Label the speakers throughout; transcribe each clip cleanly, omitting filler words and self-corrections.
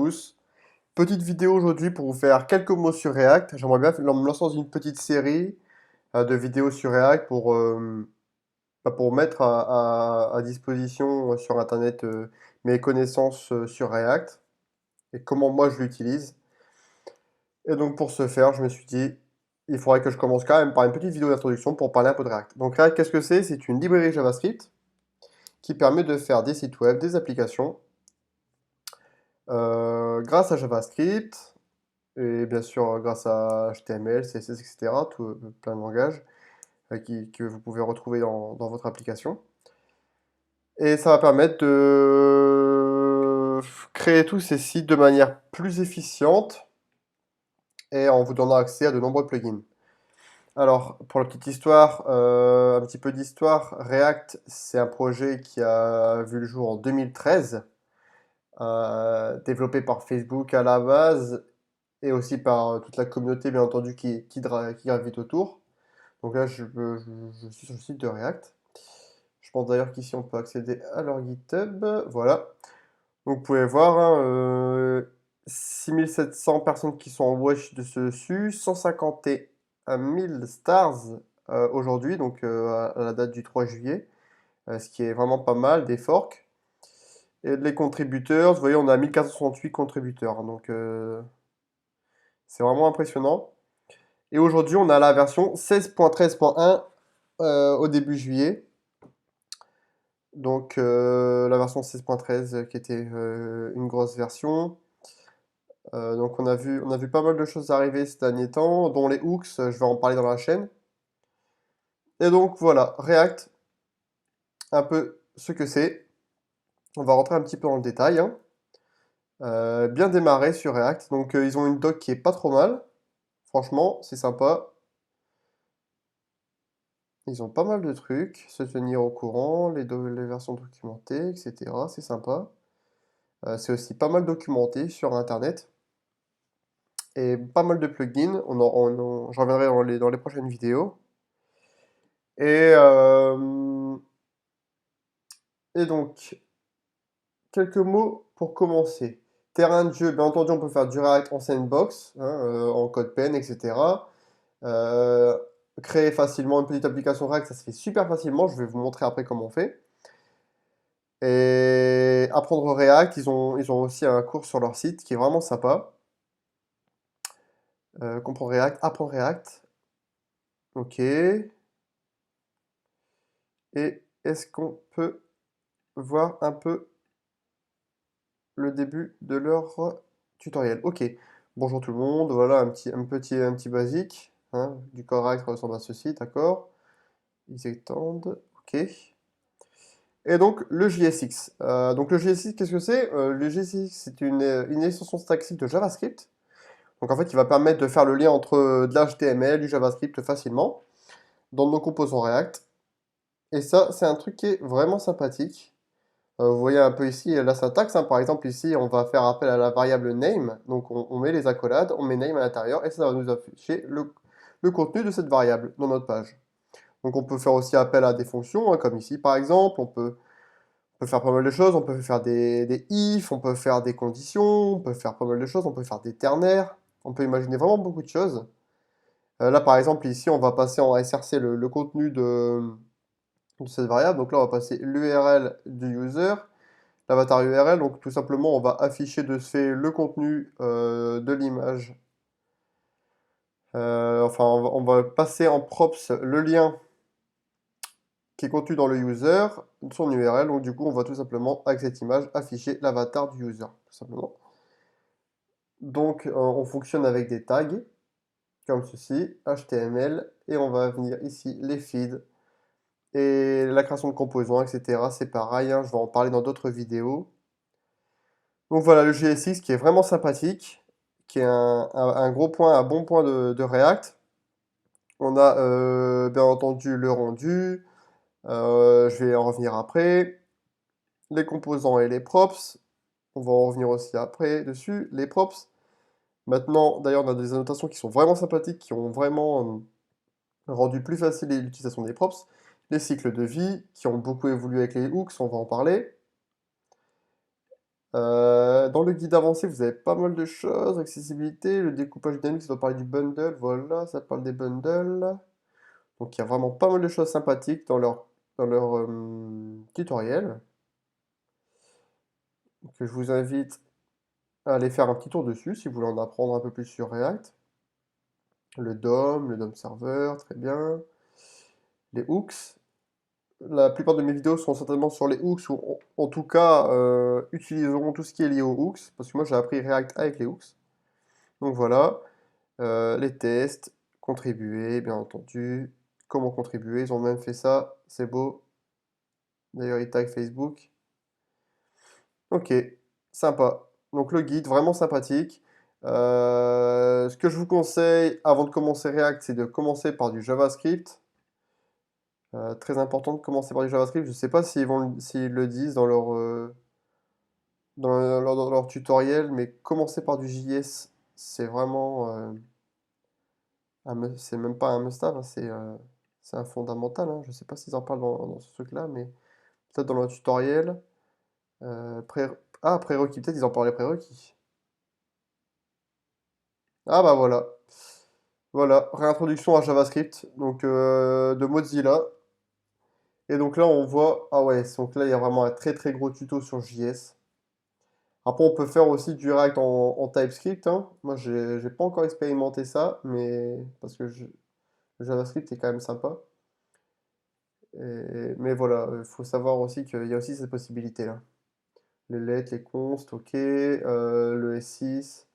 Speaker 1: tous. Petite vidéo aujourd'hui pour vous faire quelques mots sur React. J'aimerais bien me lancer dans une petite série de vidéos sur React pour mettre à disposition sur Internet mes connaissances sur React et comment moi je l'utilise. Et donc pour ce faire, je me suis dit, il faudrait que je commence quand même par une petite vidéo d'introduction pour parler un peu de React. Donc React, qu'est-ce que c'est? C'est une librairie JavaScript qui permet de faire des sites web, des applications grâce à JavaScript. Et bien sûr, grâce à HTML, CSS, etc., tout, plein de langages que vous pouvez retrouver dans votre application. Et ça va permettre de créer tous ces sites de manière plus efficiente et en vous donnant accès à de nombreux plugins. Alors, pour la petite histoire, un petit peu d'histoire, React, c'est un projet qui a vu le jour en 2013, développé par Facebook à la base et aussi par toute la communauté, bien entendu, qui gravite autour. Donc là, je suis sur le site de React. Je pense d'ailleurs qu'ici, on peut accéder à leur GitHub. Voilà. Donc vous pouvez voir, hein, 6700 personnes qui sont en watch dessus, 151 000 stars aujourd'hui, donc à la date du 3 juillet, ce qui est vraiment pas mal, des forks. Et les contributeurs, vous voyez, on a 1468 contributeurs, donc c'est vraiment impressionnant. Et aujourd'hui, on a la version 16.13.1 au début juillet. Donc la version 16.13 qui était une grosse version. Donc on a vu pas mal de choses arriver ces derniers temps, dont les hooks, je vais en parler dans la chaîne. Et donc voilà, React, un peu ce que c'est. On va rentrer un petit peu dans le détail, hein. Bien démarré sur React. Donc ils ont une doc qui est pas trop mal. Franchement, c'est sympa. Ils ont pas mal de trucs, se tenir au courant, les versions documentées, etc. C'est sympa. C'est aussi pas mal documenté sur Internet. Et pas mal de plugins. Je reviendrai dans les prochaines vidéos. Et, euh, et donc, quelques mots pour commencer. Terrain de jeu, bien entendu, on peut faire du React en sandbox, hein, en CodePen, etc. Euh, Créer facilement une petite application React, ça se fait super facilement. Je vais vous montrer après comment on fait. Et apprendre React, ils ont aussi un cours sur leur site qui est vraiment sympa. Comprendre React, apprendre React. Ok. Et est-ce qu'on peut voir un peu le début de leur tutoriel? Ok. Bonjour tout le monde. Voilà un petit basique, hein, du corps React ressemble à ceci, d'accord? Ils étendent. Ok. Et donc le JSX. Donc le JSX, qu'est-ce que c'est? Le JSX, c'est une extension statique de JavaScript. Donc en fait, il va permettre de faire le lien entre de l'HTML, du JavaScript facilement dans nos composants React. Et ça, c'est un truc qui est vraiment sympathique. Vous voyez un peu ici la syntaxe, hein. Par exemple, ici, on va faire appel à la variable name. Donc on met les accolades, on met name à l'intérieur et ça va nous afficher le contenu de cette variable dans notre page. Donc on peut faire aussi appel à des fonctions, hein, comme ici par exemple. On peut faire pas mal de choses. On peut faire des if, on peut faire des conditions, on peut faire pas mal de choses. On peut faire des ternaires. On peut imaginer vraiment beaucoup de choses. Là, par exemple, ici, on va passer en src le contenu de cette variable. Donc là, on va passer l'URL du user, l'avatar URL. Donc tout simplement, on va afficher de ce fait le contenu de l'image. Enfin, on va passer en props le lien qui est contenu dans le user, son URL. Donc du coup, on va tout simplement, avec cette image, afficher l'avatar du user, tout simplement. Donc on fonctionne avec des tags, comme ceci, HTML, et on va venir ici les feeds. Et la création de composants, etc. C'est pareil, hein, je vais en parler dans d'autres vidéos. Donc voilà, le GSX qui est vraiment sympathique, qui est un gros point, un bon point de React. On a bien entendu le rendu, je vais en revenir après. Les composants et les props, on va en revenir aussi après dessus. Les props, maintenant d'ailleurs on a des annotations qui sont vraiment sympathiques, qui ont vraiment rendu plus facile l'utilisation des props. Les cycles de vie, qui ont beaucoup évolué avec les hooks, on va en parler. Dans le guide avancé, vous avez pas mal de choses. Accessibilité, le découpage dynamique, ça doit parler du bundle. Voilà, ça parle des bundles. Donc il y a vraiment pas mal de choses sympathiques dans leur tutoriel. Donc, je vous invite à aller faire un petit tour dessus si vous voulez en apprendre un peu plus sur React. Le DOM server, très bien. Les hooks. La plupart de mes vidéos sont certainement sur les hooks, ou en tout cas utiliseront tout ce qui est lié aux hooks, parce que moi j'ai appris React avec les hooks. Donc voilà, les tests, contribuer, bien entendu. Comment contribuer, ils ont même fait ça, c'est beau. D'ailleurs, ils tag Facebook. Ok, sympa. Donc le guide, vraiment sympathique. Ce que je vous conseille avant de commencer React, c'est de commencer par du JavaScript. Très important de commencer par du JavaScript. Je ne sais pas s'ils le disent dans leur tutoriel, mais commencer par du JS, c'est vraiment, c'est même pas un must-have, hein, c'est un fondamental, hein. Je ne sais pas s'ils en parlent dans ce truc-là, mais peut-être dans le tutoriel. Prérequis, peut-être ils en parlaient prérequis. Ah bah voilà. Voilà, réintroduction à JavaScript, donc de Mozilla. Et donc là, on voit, ah ouais, donc là, il y a vraiment un très très gros tuto sur JS. Après, on peut faire aussi du React en TypeScript, hein. Moi, j'ai pas encore expérimenté ça, mais parce que le JavaScript est quand même sympa. Mais voilà, il faut savoir aussi qu'il y a aussi cette possibilité-là. Les lettres, les consts, ok, le S6.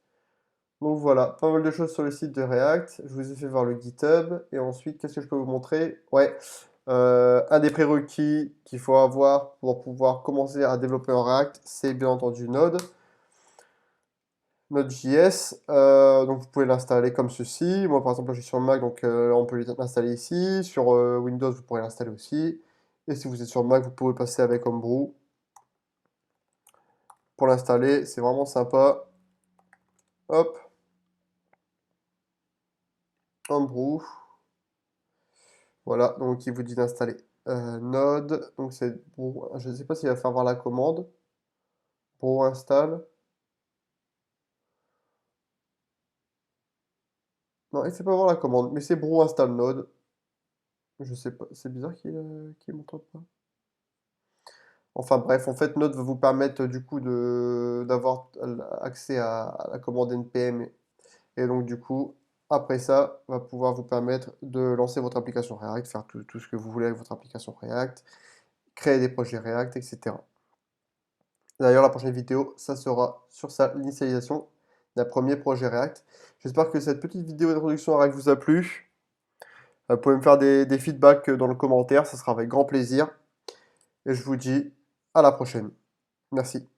Speaker 1: Donc voilà, pas mal de choses sur le site de React. Je vous ai fait voir le GitHub. Et ensuite, qu'est-ce que je peux vous montrer? Ouais, un des prérequis qu'il faut avoir pour pouvoir commencer à développer en React, c'est bien entendu Node. Node.js, donc vous pouvez l'installer comme ceci. Moi par exemple, là, je suis sur Mac, donc on peut l'installer ici. Sur Windows, vous pourrez l'installer aussi. Et si vous êtes sur Mac, vous pouvez passer avec Homebrew pour l'installer. C'est vraiment sympa. Hop, Homebrew. Voilà, donc il vous dit d'installer Node. Donc c'est bon, je ne sais pas s'il va faire voir la commande. Brew install. Non, il ne fait pas voir la commande, mais c'est brew install Node. Je sais pas, c'est bizarre qu'il montre pas. Enfin bref, en fait, Node va vous permettre du coup d'avoir accès à la commande npm. Et donc du coup, après ça, va pouvoir vous permettre de lancer votre application React, faire tout ce que vous voulez avec votre application React, créer des projets React, etc. D'ailleurs, la prochaine vidéo, ça sera sur l'initialisation d'un premier projet React. J'espère que cette petite vidéo d'introduction à React vous a plu. Vous pouvez me faire des feedbacks dans le commentaire, ça sera avec grand plaisir. Et je vous dis à la prochaine. Merci.